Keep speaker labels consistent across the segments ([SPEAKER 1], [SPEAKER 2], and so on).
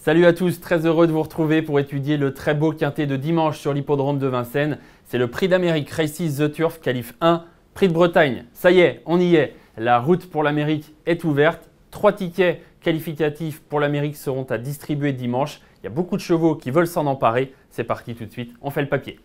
[SPEAKER 1] Salut à tous, très heureux de vous retrouver pour étudier le très beau quintet de dimanche sur l'hippodrome de Vincennes. C'est le Prix d'Amérique Races The Turf Qualif 1, Prix de Bretagne. Ça y est, on y est. La route pour l'Amérique est ouverte. 3 tickets qualificatifs pour l'Amérique seront à distribuer dimanche. Il y a beaucoup de chevaux qui veulent s'en emparer. C'est parti tout de suite, on fait le papier.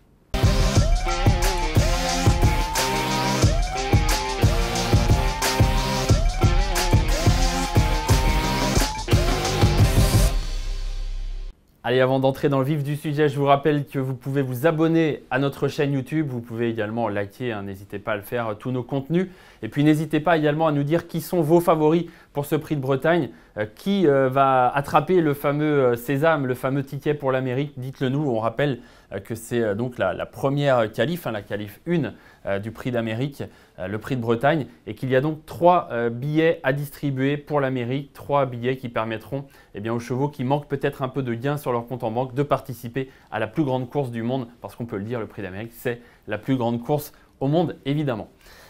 [SPEAKER 1] Allez, avant d'entrer dans le vif du sujet, je vous rappelle que vous pouvez vous abonner à notre chaîne YouTube. Vous pouvez également liker, n'hésitez pas à le faire, tous nos contenus. Et puis n'hésitez pas également à nous dire qui sont vos favoris pour ce Prix de Bretagne. Qui va attraper le fameux sésame, le fameux ticket pour l'Amérique? Dites-le nous. On rappelle que c'est donc la première qualif, la qualif 1 du Prix d'Amérique, le Prix de Bretagne, et qu'il y a donc 3 billets à distribuer pour l'Amérique, 3 billets qui permettront aux chevaux qui manquent peut-être un peu de gains sur leur compte en banque de participer à la plus grande course du monde, parce qu'on peut le dire, le Prix d'Amérique, c'est la plus grande course au monde, évidemment.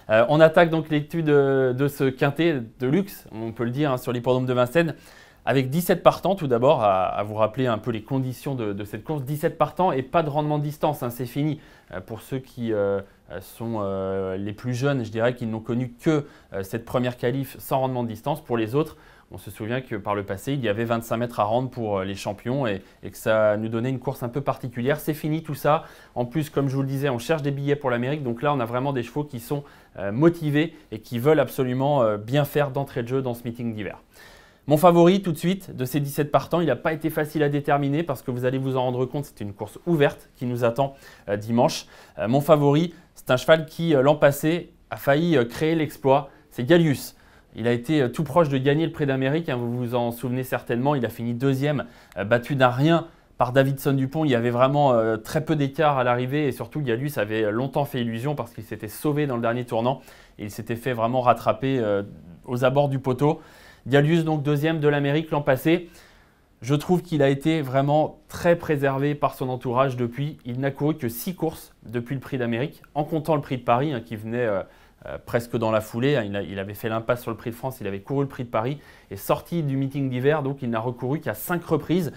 [SPEAKER 1] On attaque donc l'étude de ce quintet de luxe, on peut le dire, sur l'hippodrome de Vincennes, avec 17 partants. Tout d'abord, à vous rappeler un peu les conditions de cette course. 17 partants et pas de rendement de distance, c'est fini. Pour ceux qui sont les plus jeunes, je dirais qu'ils n'ont connu que cette première qualif sans rendement de distance. Pour les autres, on se souvient que par le passé, il y avait 25 mètres à rendre pour les champions et que ça nous donnait une course un peu particulière. C'est fini tout ça. En plus, comme je vous le disais, on cherche des billets pour l'Amérique. Donc là, on a vraiment des chevaux qui sont motivés et qui veulent absolument bien faire d'entrée de jeu dans ce meeting d'hiver. Mon favori tout de suite de ces 17 partants, il n'a pas été facile à déterminer parce que vous allez vous en rendre compte, c'est une course ouverte qui nous attend dimanche. Mon favori, c'est un cheval qui l'an passé a failli créer l'exploit, c'est Gallius. Il a été tout proche de gagner le Prix d'Amérique, vous vous en souvenez certainement, il a fini 2e, battu d'un rien par Davidson Dupont. Il y avait vraiment très peu d'écart à l'arrivée et surtout Gallius avait longtemps fait illusion parce qu'il s'était sauvé dans le dernier tournant et il s'était fait vraiment rattraper aux abords du poteau. Gallius, donc 2e de l'Amérique l'an passé. Je trouve qu'il a été vraiment très préservé par son entourage depuis. Il n'a couru que 6 courses depuis le Prix d'Amérique, en comptant le Prix de Paris qui venait presque dans la foulée. Il avait fait l'impasse sur le Prix de France, il avait couru le Prix de Paris et sorti du meeting d'hiver, donc il n'a recouru qu'à 5 reprises.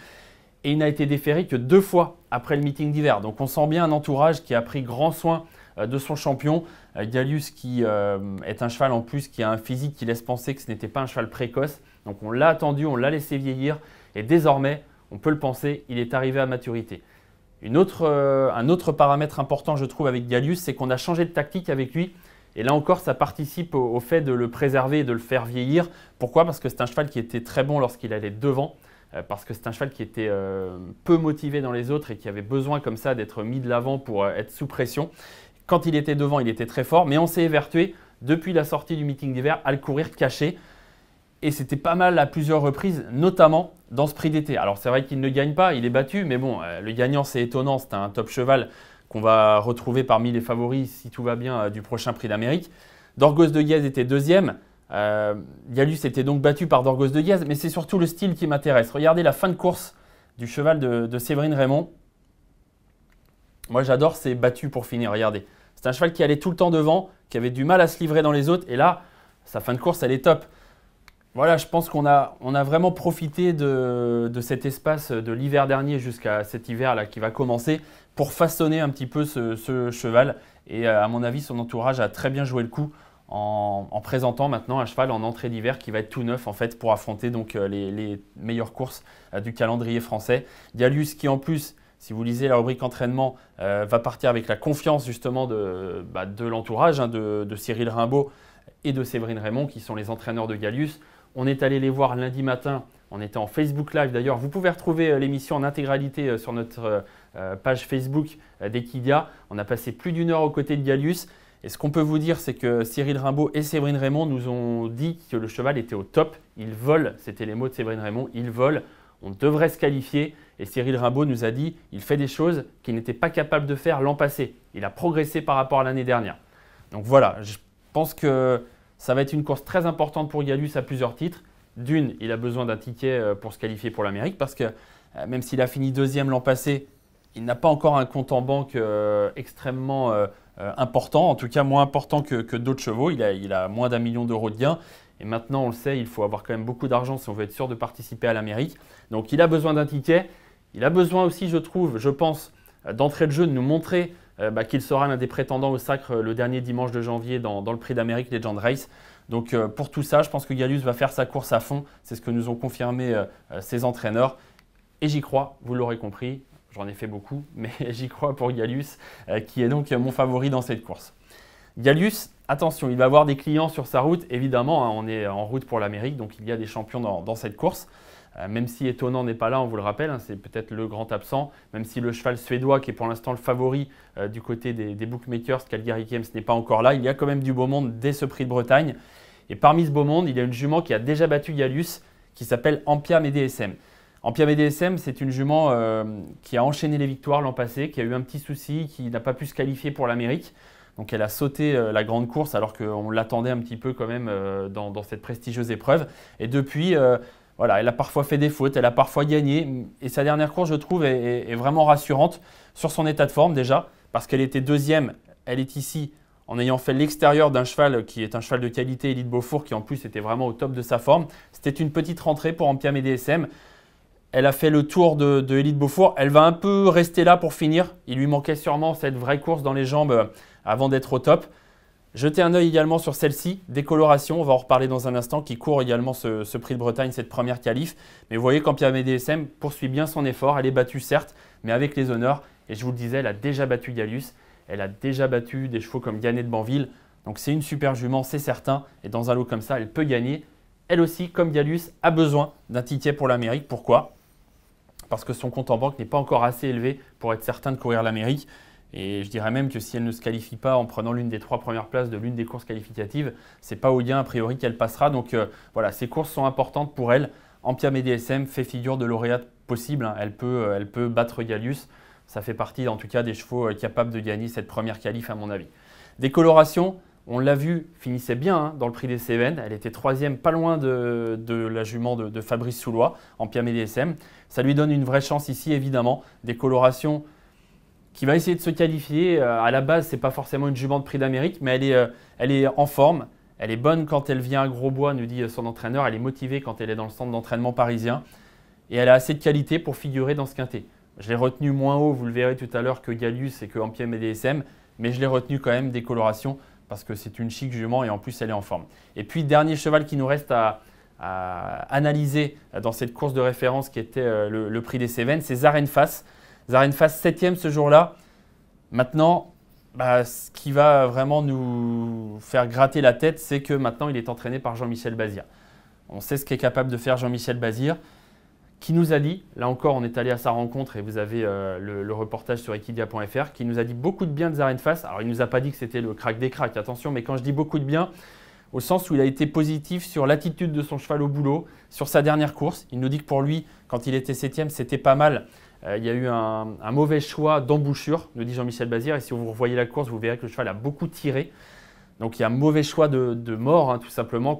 [SPEAKER 1] Et il n'a été déféré que 2 fois après le meeting d'hiver. Donc on sent bien un entourage qui a pris grand soin de son champion. Gallius qui est un cheval en plus qui a un physique qui laisse penser que ce n'était pas un cheval précoce. Donc on l'a attendu, on l'a laissé vieillir et désormais, on peut le penser, il est arrivé à maturité. Un autre paramètre important je trouve avec Gallius, c'est qu'on a changé de tactique avec lui. Et là encore, ça participe au fait de le préserver et de le faire vieillir. Pourquoi? Parce que c'est un cheval qui était très bon lorsqu'il allait devant. Parce que c'est un cheval qui était peu motivé dans les autres et qui avait besoin comme ça d'être mis de l'avant pour être sous pression. Quand il était devant, il était très fort, mais on s'est évertué depuis la sortie du meeting d'hiver à le courir caché. Et c'était pas mal à plusieurs reprises, notamment dans ce prix d'été. Alors c'est vrai qu'il ne gagne pas, il est battu, mais bon, le gagnant c'est étonnant, c'est un top cheval qu'on va retrouver parmi les favoris, si tout va bien, du prochain Prix d'Amérique. Dorgos de Guèze était 2e. Gallius était donc battu par Dorgos de Guèze, mais c'est surtout le style qui m'intéresse. Regardez la fin de course du cheval de Séverine Raymond. Moi j'adore ces battus pour finir, regardez. C'est un cheval qui allait tout le temps devant, qui avait du mal à se livrer dans les autres, et là, sa fin de course, elle est top. Voilà, je pense qu'on a vraiment profité de cet espace de l'hiver dernier jusqu'à cet hiver-là qui va commencer pour façonner un petit peu ce cheval. Et à mon avis, son entourage a très bien joué le coup en présentant maintenant un cheval en entrée d'hiver qui va être tout neuf en fait pour affronter donc les meilleures courses du calendrier français. Gallius qui en plus, si vous lisez la rubrique entraînement, va partir avec la confiance justement de l'entourage, de Cyril Rimbaud et de Séverine Raymond qui sont les entraîneurs de Gallius. On est allé les voir lundi matin, on était en Facebook Live d'ailleurs. Vous pouvez retrouver l'émission en intégralité sur notre page Facebook d'Equidia. On a passé plus d'1 heure aux côtés de Gallius. Et ce qu'on peut vous dire, c'est que Cyril Rimbaud et Séverine Raymond nous ont dit que le cheval était au top. Il vole, c'était les mots de Séverine Raymond, il vole, on devrait se qualifier. Et Cyril Rimbaud nous a dit qu'il fait des choses qu'il n'était pas capable de faire l'an passé. Il a progressé par rapport à l'année dernière. Donc voilà, je pense que ça va être une course très importante pour Gallius à plusieurs titres. D'une, il a besoin d'un ticket pour se qualifier pour l'Amérique parce que même s'il a fini 2e l'an passé, il n'a pas encore un compte en banque extrêmement important, en tout cas moins important que d'autres chevaux. Il a moins d'1 million d'euros de gains. Et maintenant, on le sait, il faut avoir quand même beaucoup d'argent si on veut être sûr de participer à l'Amérique. Donc il a besoin d'un ticket. Il a besoin aussi, je pense, d'entrée de jeu, de nous montrer qu'il sera l'un des prétendants au sacre le dernier dimanche de janvier dans le Prix d'Amérique Legend Race. Donc pour tout ça, je pense que Gallus va faire sa course à fond. C'est ce que nous ont confirmé ses entraîneurs. Et j'y crois, vous l'aurez compris. J'en ai fait beaucoup, mais j'y crois pour Gallus, qui est donc mon favori dans cette course. Gallus, attention, il va avoir des clients sur sa route. Évidemment, hein, on est en route pour l'Amérique, donc il y a des champions dans cette course. Même si Étonnant n'est pas là, on vous le rappelle, hein, c'est peut-être le grand absent. Même si le cheval suédois, qui est pour l'instant le favori du côté des bookmakers, Calgary Games, n'est pas encore là, il y a quand même du beau monde dès ce Prix de Bretagne. Et parmi ce beau monde, il y a une jument qui a déjà battu Gallus, qui s'appelle Ampiam EDSM. Ampiam EDSM, c'est une jument qui a enchaîné les victoires l'an passé, qui a eu un petit souci, qui n'a pas pu se qualifier pour l'Amérique. Donc elle a sauté la grande course alors qu'on l'attendait un petit peu quand même dans cette prestigieuse épreuve. Et depuis, voilà, elle a parfois fait des fautes, elle a parfois gagné. Et sa dernière course, je trouve, est vraiment rassurante sur son état de forme déjà, parce qu'elle était deuxième, elle est ici en ayant fait l'extérieur d'un cheval qui est un cheval de qualité Élite Beaufour, qui en plus était vraiment au top de sa forme. C'était une petite rentrée pour Ampiam EDSM. Elle a fait le tour de Élite Beaufour. Elle va un peu rester là pour finir. Il lui manquait sûrement cette vraie course dans les jambes avant d'être au top. Jetez un œil également sur celle-ci, Décoloration, on va en reparler dans un instant, qui court également ce Prix de Bretagne, cette première qualif. Mais vous voyez qu'Ampiam EDSM poursuit bien son effort. Elle est battue certes, mais avec les honneurs. Et je vous le disais, elle a déjà battu Gallus. Elle a déjà battu des chevaux comme Gannet de Banville. Donc c'est une super jument, c'est certain. Et dans un lot comme ça, elle peut gagner. Elle aussi, comme Gallus, a besoin d'un ticket pour l'Amérique. Pourquoi ? Parce que son compte en banque n'est pas encore assez élevé pour être certain de courir l'Amérique. Et je dirais même que si elle ne se qualifie pas en prenant l'une des 3 premières places de l'une des courses qualificatives, ce n'est pas au gain a priori qu'elle passera. Donc voilà, ces courses sont importantes pour elle. Ampiam EDSM fait figure de lauréate possible, hein. Elle peut battre Gallus. Ça fait partie en tout cas des chevaux capables de gagner cette première qualif à mon avis. Décoloration, on l'a vu, finissait bien hein, dans le Prix des Cévennes. Elle était 3e, pas loin de la jument de Fabrice Soulois, Ampiam EDSM. Ça lui donne une vraie chance ici, évidemment. Décoloration qui va essayer de se qualifier. À la base, ce n'est pas forcément une jument de Prix d'Amérique, mais elle est en forme. Elle est bonne quand elle vient à Grosbois, nous dit son entraîneur. Elle est motivée quand elle est dans le centre d'entraînement parisien. Et elle a assez de qualité pour figurer dans ce quintet. Je l'ai retenu moins haut, vous le verrez tout à l'heure, que Gallus et que Ampiam EDSM. Mais je l'ai retenu quand même Décoloration parce que c'est une chic jument et en plus, elle est en forme. Et puis, dernier cheval qui nous reste à analyser dans cette course de référence qui était le Prix des Cévennes, c'est Zarenfass. Zarenfass 7e ce jour-là. Maintenant, ce qui va vraiment nous faire gratter la tête, c'est que maintenant, il est entraîné par Jean-Michel Bazir. On sait ce qu'est capable de faire Jean-Michel Bazir, qui nous a dit, là encore, on est allé à sa rencontre et vous avez le reportage sur equidia.fr, qui nous a dit beaucoup de bien de Zarenfass. Alors, il ne nous a pas dit que c'était le crack des cracks, attention, mais quand je dis beaucoup de bien, au sens où il a été positif sur l'attitude de son cheval au boulot, sur sa dernière course. Il nous dit que pour lui, quand il était 7e, c'était pas mal. Il y a eu un mauvais choix d'embouchure, nous dit Jean-Michel Bazir. Et si vous revoyez la course, vous verrez que le cheval a beaucoup tiré. Donc il y a un mauvais choix de mort, hein, tout simplement,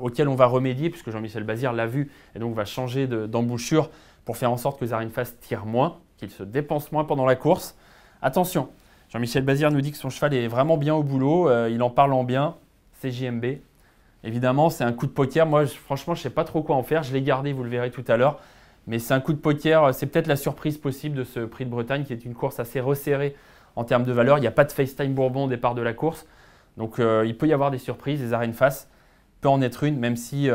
[SPEAKER 1] auquel on va remédier, puisque Jean-Michel Bazir l'a vu et donc va changer d'embouchure pour faire en sorte que Zarenfass tire moins, qu'il se dépense moins pendant la course. Attention, Jean-Michel Bazir nous dit que son cheval est vraiment bien au boulot, il en parle en bien, c'est JMB. Évidemment, c'est un coup de poker. Moi, franchement, je ne sais pas trop quoi en faire. Je l'ai gardé, vous le verrez tout à l'heure. Mais c'est un coup de poker, c'est peut-être la surprise possible de ce Prix de Bretagne qui est une course assez resserrée en termes de valeur. Il n'y a pas de FaceTime Bourbon au départ de la course. Donc il peut y avoir des surprises. Et Zarenfass peut en être une, même si,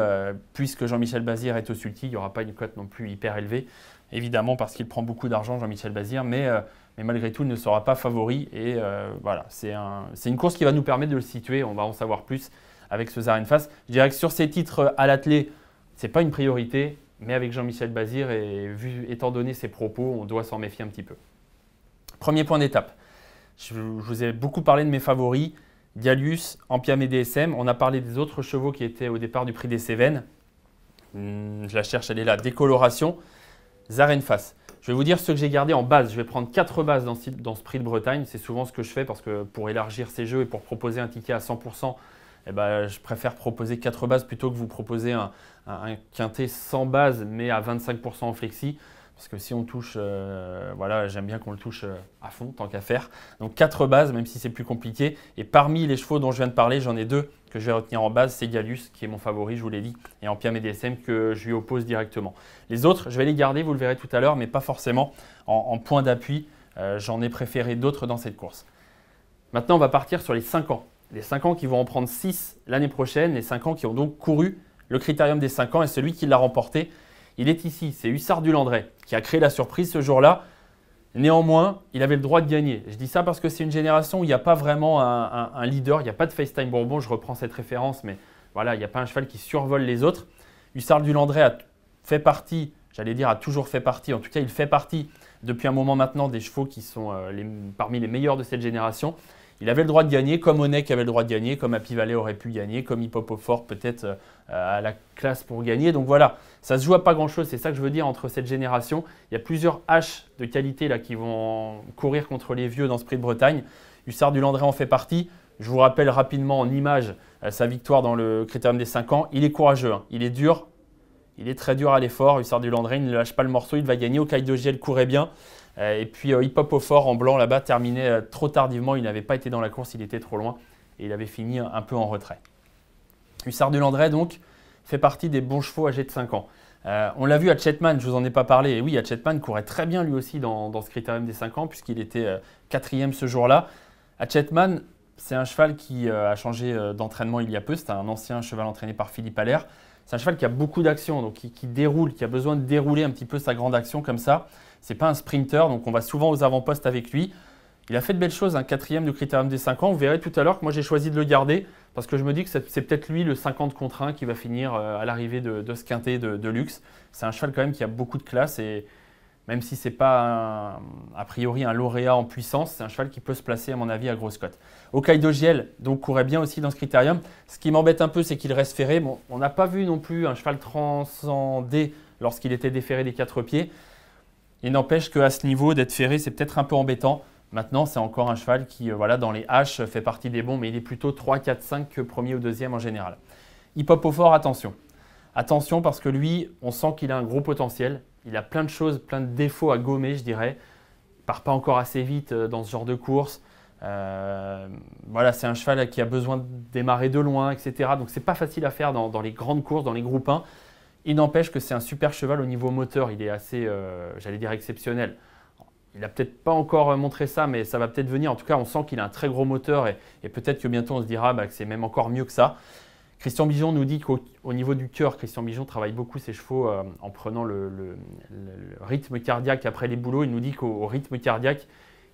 [SPEAKER 1] puisque Jean-Michel Bazir est au sulky, il n'y aura pas une cote non plus hyper élevée. Évidemment parce qu'il prend beaucoup d'argent, Jean-Michel Bazir, mais malgré tout, il ne sera pas favori. Et voilà, c'est une course qui va nous permettre de le situer. On va en savoir plus avec ce Zarenfass. Je dirais que sur ces titres à l'attelé, ce n'est pas une priorité. Mais avec Jean-Michel Bazir, et étant donné ses propos, on doit s'en méfier un petit peu. Premier point d'étape. Je vous ai beaucoup parlé de mes favoris. Gallus, Ampiam EDSM. On a parlé des autres chevaux qui étaient au départ du Prix des Cévennes. Je la cherche, elle est là. Décoloration. Zarenfass. Je vais vous dire ce que j'ai gardé en base. Je vais prendre 4 bases dans ce Prix de Bretagne. C'est souvent ce que je fais parce que pour élargir ces jeux et pour proposer un ticket à 100%, je préfère proposer 4 bases plutôt que vous proposer un quintet sans base mais à 25% en flexi. parce que si on touche, voilà, j'aime bien qu'on le touche à fond, tant qu'à faire. Donc 4 bases, même si c'est plus compliqué. Et parmi les chevaux dont je viens de parler, j'en ai 2 que je vais retenir en base. C'est Gallus, qui est mon favori, je vous l'ai dit, et en Piam et DSM que je lui oppose directement. Les autres, je vais les garder, vous le verrez tout à l'heure, mais pas forcément en point d'appui. J'en ai préféré d'autres dans cette course. Maintenant, on va partir sur les 5 ans. Les 5 ans qui vont en prendre 6 l'année prochaine, les 5 ans qui ont donc couru le critérium des 5 ans, et celui qui l'a remporté, il est ici, c'est Hussard du Landré qui a créé la surprise ce jour-là. Néanmoins, il avait le droit de gagner. Je dis ça parce que c'est une génération où il n'y a pas vraiment un leader, il n'y a pas de FaceTime Bourbon, je reprends cette référence, mais voilà, il n'y a pas un cheval qui survole les autres. Hussard du Landré a fait partie, j'allais dire a toujours fait partie, en tout cas il fait partie depuis un moment maintenant des chevaux qui sont parmi les meilleurs de cette génération. Il avait le droit de gagner, comme Onek avait le droit de gagner, comme Happy Valley aurait pu gagner, comme Hip Hop au Fort peut-être à la classe pour gagner. Donc voilà, ça se joue à pas grand-chose, c'est ça que je veux dire entre cette génération. Il y a plusieurs H de qualité là, qui vont courir contre les vieux dans ce Prix de Bretagne. Hussard du Landré en fait partie. Je vous rappelle rapidement en image sa victoire dans le Critérium des 5 ans. Il est courageux, hein. Il est dur, il est très dur à l'effort. Hussard du Landré, il ne lâche pas le morceau, il va gagner. Hokkaido GL courait bien. Et puis Hip Hop au Fort en blanc là-bas terminait trop tardivement, il n'avait pas été dans la course, il était trop loin et il avait fini un peu en retrait. Hussard du Landré donc fait partie des bons chevaux âgés de 5 ans. On l'a vu à Chetman, je ne vous en ai pas parlé, et oui, à Chetman courait très bien lui aussi dans ce critérium des 5 ans puisqu'il était 4e ce jour-là. À Chetman, c'est un cheval qui a changé d'entraînement il y a peu, c'est un ancien cheval entraîné par Philippe Allaire. C'est un cheval qui a beaucoup d'action, donc qui déroule, qui a besoin de dérouler un petit peu sa grande action comme ça. Ce n'est pas un sprinter, donc on va souvent aux avant-postes avec lui. Il a fait de belles choses, un 4e du critérium des 5 ans. Vous verrez tout à l'heure que moi j'ai choisi de le garder parce que je me dis que c'est peut-être lui le 50 contre 1 qui va finir à l'arrivée de ce quintet de luxe. C'est un cheval quand même qui a beaucoup de classe et même si ce n'est pas a priori un lauréat en puissance, c'est un cheval qui peut se placer à mon avis à grosse cote. Hokkaido GL donc courait bien aussi dans ce critérium. Ce qui m'embête un peu, c'est qu'il reste ferré. Bon, on n'a pas vu non plus un cheval transcender lorsqu'il était déferré des 4 pieds. Il n'empêche qu'à ce niveau, d'être ferré, c'est peut-être un peu embêtant. Maintenant, c'est encore un cheval qui, voilà, dans les H, fait partie des bons, mais il est plutôt 3, 4, 5 que premier ou deuxième en général. Hip Hop au Fort, attention. Attention parce que lui, on sent qu'il a un gros potentiel. Il a plein de choses, plein de défauts à gommer, je dirais. Il ne part pas encore assez vite dans ce genre de course. Voilà, c'est un cheval qui a besoin de démarrer de loin, etc. Donc, ce n'est pas facile à faire dans les grandes courses, dans les groupes 1. Il n'empêche que c'est un super cheval au niveau moteur, il est assez, j'allais dire, exceptionnel. Il n'a peut-être pas encore montré ça, mais ça va peut-être venir. En tout cas, on sent qu'il a un très gros moteur et peut-être que bientôt on se dira que c'est même encore mieux que ça. Christian Bijon nous dit qu'au niveau du cœur, Christian Bijon travaille beaucoup ses chevaux en prenant le rythme cardiaque après les boulots. Il nous dit qu'au rythme cardiaque,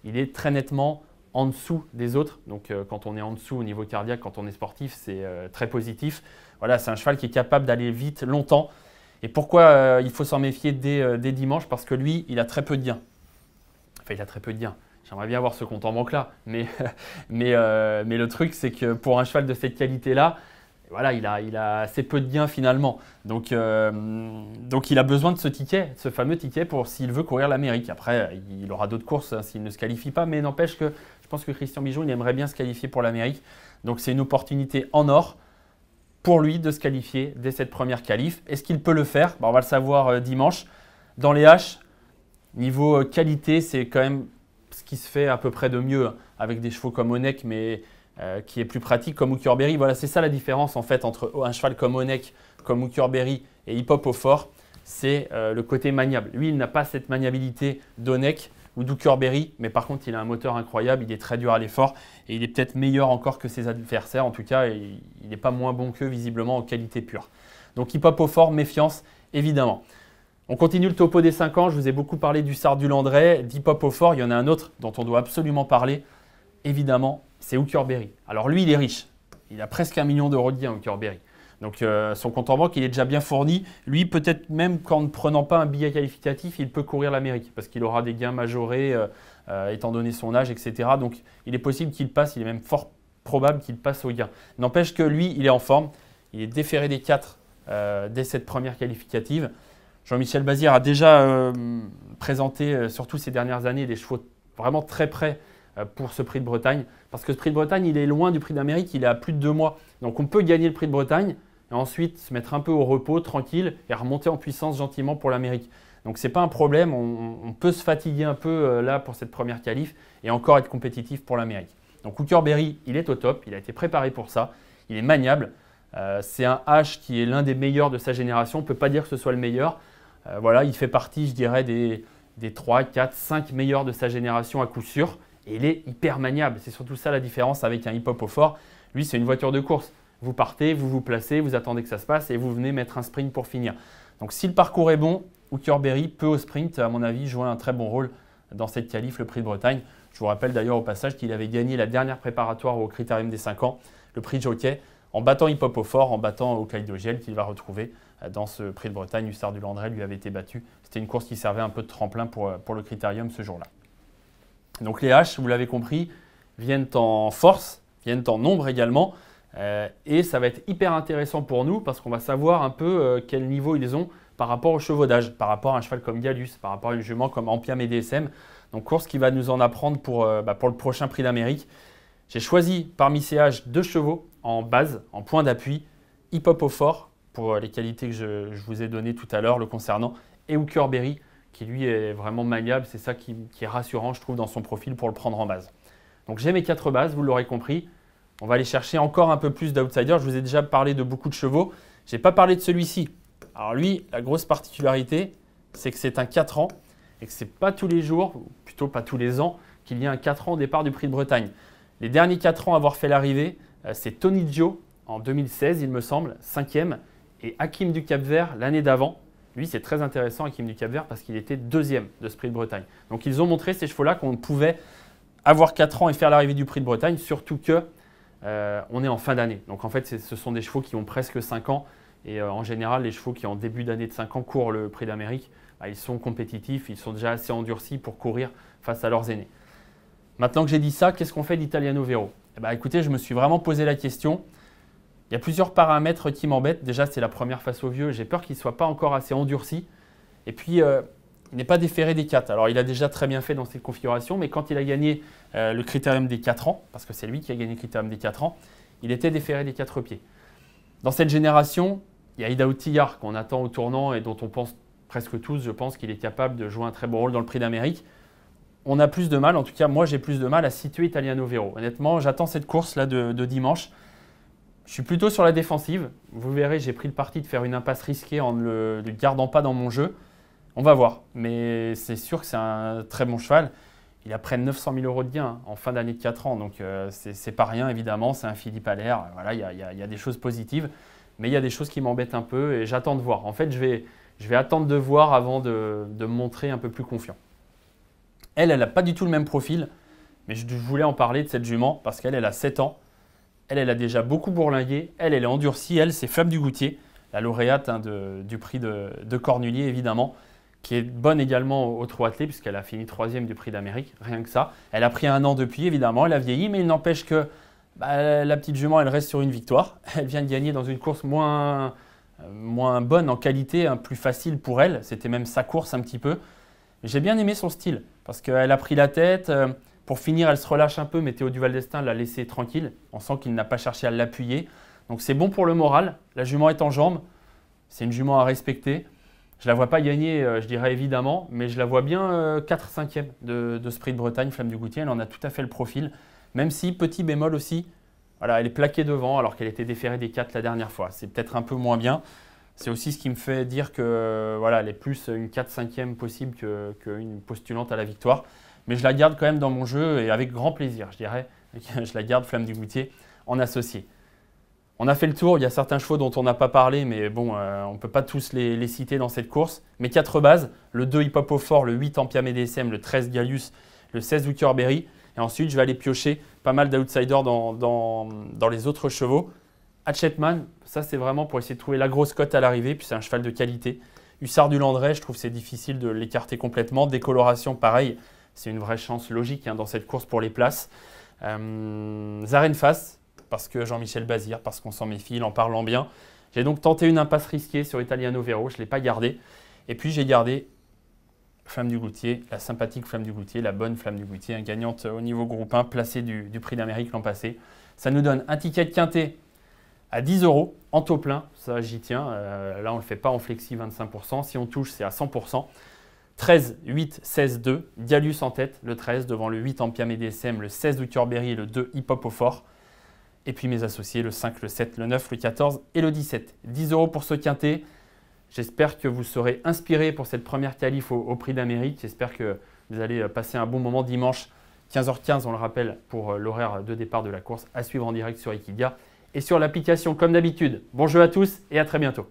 [SPEAKER 1] il est très nettement en dessous des autres. Donc quand on est en dessous au niveau cardiaque, quand on est sportif, c'est très positif. Voilà, c'est un cheval qui est capable d'aller vite longtemps. Et pourquoi il faut s'en méfier dès dimanche? Parce que lui, il a très peu de gains. Enfin, il a très peu de gains. J'aimerais bien avoir ce compte en banque-là. Mais le truc, c'est que pour un cheval de cette qualité-là, voilà, il a assez peu de gains finalement. Donc il a besoin de ce ticket, ce fameux ticket pour s'il veut courir l'Amérique. Après, il aura d'autres courses hein, s'il ne se qualifie pas. Mais n'empêche que je pense que Christian Bijon, il aimerait bien se qualifier pour l'Amérique. Donc c'est une opportunité en or pour lui de se qualifier dès cette première qualif. Est-ce qu'il peut le faire? On va le savoir dimanche. Dans les H, niveau qualité, c'est quand même ce qui se fait à peu près de mieux avec des chevaux comme Onek, mais qui est plus pratique comme Hookerberry. Voilà, c'est ça la différence en fait entre un cheval comme Onek, comme Hookerberry et Hip Hop au Fort. C'est le côté maniable. Lui, il n'a pas cette maniabilité d'Onek ou d'Hookerberry, mais par contre, il a un moteur incroyable, il est très dur à l'effort et il est peut-être meilleur encore que ses adversaires. En tout cas, il n'est pas moins bon qu'eux, visiblement, en qualité pure. Donc, Hip Hop au Fort, méfiance, évidemment. On continue le topo des 5 ans. Je vous ai beaucoup parlé du Hussard du Landré, d'Hip Hop au Fort. Il y en a un autre dont on doit absolument parler, évidemment, c'est Hookerberry. Alors, lui, il est riche. Il a presque 1 million d'euros de gain, Hookerberry. Donc son compte en banque, il est déjà bien fourni. Lui, peut-être même qu'en ne prenant pas un billet qualificatif, il peut courir l'Amérique parce qu'il aura des gains majorés étant donné son âge, etc. Donc il est possible qu'il passe, il est même fort probable qu'il passe au gain. N'empêche que lui, il est en forme. Il est déféré des 4 dès cette première qualificative. Jean-Michel Bazir a déjà présenté, surtout ces dernières années, des chevaux vraiment très près pour ce Prix de Bretagne. Parce que ce Prix de Bretagne, il est loin du Prix d'Amérique, il est à plus de 2 mois. Donc on peut gagner le Prix de Bretagne et ensuite se mettre un peu au repos, tranquille, et remonter en puissance gentiment pour l'Amérique. Donc ce n'est pas un problème, on peut se fatiguer un peu là pour cette première qualif et encore être compétitif pour l'Amérique. Donc Hooker Berry, il est au top, il a été préparé pour ça, il est maniable. C'est un H qui est l'un des meilleurs de sa génération, on ne peut pas dire que ce soit le meilleur. Voilà, il fait partie, je dirais, des 3, 4, 5 meilleurs de sa génération à coup sûr. Et il est hyper maniable. C'est surtout ça la différence avec un hip-hop au fort. Lui, c'est une voiture de course. Vous partez, vous vous placez, vous attendez que ça se passe et vous venez mettre un sprint pour finir. Donc si le parcours est bon, Hooker Berry peut au sprint, à mon avis, jouer un très bon rôle dans cette qualif, le Prix de Bretagne. Je vous rappelle d'ailleurs au passage qu'il avait gagné la dernière préparatoire au Critérium des 5 ans, le Prix de Jockey, en battant hip-hop au fort, en battant Hokkaido Giel qu'il va retrouver dans ce Prix de Bretagne. Hussard du Landré lui avait été battu. C'était une course qui servait un peu de tremplin pour le Critérium ce jour-là. Donc les H, vous l'avez compris, viennent en force, viennent en nombre également. Et ça va être hyper intéressant pour nous parce qu'on va savoir un peu quel niveau ils ont par rapport au chevaudage, par rapport à un cheval comme Gallus, par rapport à une jument comme Ampiam et DSM. Donc course qui va nous en apprendre pour le prochain Prix d'Amérique. J'ai choisi parmi ces H 2 chevaux en base, en point d'appui, hip-hop au fort pour les qualités que je vous ai données tout à l'heure le concernant, et Hooker Berry qui lui est vraiment maniable, c'est ça qui est rassurant je trouve dans son profil pour le prendre en base. Donc j'ai mes 4 bases, vous l'aurez compris. On va aller chercher encore un peu plus d'outsiders. Je vous ai déjà parlé de beaucoup de chevaux. Je n'ai pas parlé de celui-ci. Alors lui, la grosse particularité, c'est que c'est un 4 ans et que ce n'est pas tous les jours, ou plutôt pas tous les ans, qu'il y a un 4 ans au départ du Prix de Bretagne. Les derniers 4 ans à avoir fait l'arrivée, c'est Tony Dio en 2016, il me semble, 5e, et Hakim du Cap-Vert l'année d'avant. Lui, c'est très intéressant, Hakim du Cap-Vert, parce qu'il était 2e de ce Prix de Bretagne. Donc ils ont montré ces chevaux-là qu'on pouvait avoir 4 ans et faire l'arrivée du Prix de Bretagne, surtout que on est en fin d'année. Donc en fait, ce sont des chevaux qui ont presque 5 ans. Et en général, les chevaux qui en début d'année de 5 ans courent le Prix d'Amérique, ils sont compétitifs, ils sont déjà assez endurcis pour courir face à leurs aînés. Maintenant que j'ai dit ça, qu'est-ce qu'on fait d'Italiano Vero? Écoutez, je me suis vraiment posé la question. Il y a plusieurs paramètres qui m'embêtent. Déjà, c'est la première face au vieux. J'ai peur qu'il ne soit pas encore assez endurci. Et puis, il n'est pas déféré des 4. Alors, il a déjà très bien fait dans cette configuration, mais quand il a gagné le Critérium des 4 ans, parce que c'est lui qui a gagné le Critérium des 4 ans, il était déféré des 4 pieds. Dans cette génération, il y a Idaho Tillard qu'on attend au tournant et dont on pense presque tous, je pense qu'il est capable de jouer un très bon rôle dans le Prix d'Amérique. On a plus de mal, en tout cas moi j'ai plus de mal à situer Italiano Vero. Honnêtement, j'attends cette course-là de dimanche. Je suis plutôt sur la défensive. Vous verrez, j'ai pris le parti de faire une impasse risquée en ne le gardant pas dans mon jeu. On va voir, mais c'est sûr que c'est un très bon cheval. Il a près de 900 000 € de gains en fin d'année de 4 ans, donc c'est pas rien évidemment, c'est un Philippe Allaire. Voilà, il y a des choses positives, mais il y a des choses qui m'embêtent un peu et j'attends de voir. En fait, je vais attendre de voir avant de me montrer un peu plus confiant. Elle n'a pas du tout le même profil, mais je voulais en parler de cette jument parce qu'elle a 7 ans. Elle a déjà beaucoup bourlingué, elle est endurcie, elle c'est Flamme du Goutier, la lauréate du prix de Cornulier évidemment, qui est bonne également au trot attelé puisqu'elle a fini 3e du Prix d'Amérique, rien que ça. Elle a pris un an depuis évidemment, elle a vieilli, mais il n'empêche que la petite jument elle reste sur une victoire. Elle vient de gagner dans une course moins bonne en qualité, plus facile pour elle, c'était même sa course un petit peu. J'ai bien aimé son style parce qu'elle a pris la tête. Pour finir, elle se relâche un peu, mais Théo Duval d'Estaing l'a laissé tranquille. On sent qu'il n'a pas cherché à l'appuyer. Donc c'est bon pour le moral. La jument est en jambes. C'est une jument à respecter. Je ne la vois pas gagner, je dirais évidemment, mais je la vois bien 4-5e de ce Prix de Bretagne, Flamme du Goutier. Elle en a tout à fait le profil. Même si, petit bémol aussi, voilà, elle est plaquée devant alors qu'elle était déférée des 4 la dernière fois. C'est peut-être un peu moins bien. C'est aussi ce qui me fait dire que voilà, elle est plus une 4-5e possible qu'une postulante à la victoire. Mais je la garde quand même dans mon jeu et avec grand plaisir, je dirais. Je la garde, Flamme du Goutier, en associé. On a fait le tour, il y a certains chevaux dont on n'a pas parlé, mais bon, on ne peut pas tous les citer dans cette course. Mes 4 bases, le 2 Hip-Hop au fort, le 8 Ampiam et DSM, le 13 Gallus, le 16 Hooker Berry. Et ensuite, je vais aller piocher pas mal d'outsiders dans les autres chevaux. Hatchetman, ça c'est vraiment pour essayer de trouver la grosse cote à l'arrivée, puis c'est un cheval de qualité. Hussard du Landré, je trouve que c'est difficile de l'écarter complètement. Décoloration, pareil. C'est une vraie chance logique dans cette course pour les places. Zarenface, parce que Jean-Michel Bazir, parce qu'on s'en méfie, il en parlant bien. J'ai donc tenté une impasse risquée sur Italiano Vero, je ne l'ai pas gardé. Et puis j'ai gardé Flamme du Goutier, la sympathique Flamme du Goutier, la bonne Flamme du Goutier, gagnante au niveau groupe 1, placée du Prix d'Amérique l'an passé. Ça nous donne un ticket de quintet à 10 € en taux plein. Ça, j'y tiens. Là, on ne le fait pas en flexi 25%. Si on touche, c'est à 100%. 13, 8, 16, 2. Dialus en tête, le 13, devant le 8 Ampiam et DSM, le 16 Outurberry et le 2 Hip Hop au fort. Et puis mes associés, le 5, le 7, le 9, le 14 et le 17. 10 € pour ce quintet. J'espère que vous serez inspirés pour cette première qualif au Prix d'Amérique. J'espère que vous allez passer un bon moment dimanche, 15h15, on le rappelle, pour l'horaire de départ de la course, à suivre en direct sur Equidia et sur l'application comme d'habitude. Bon jeu à tous et à très bientôt.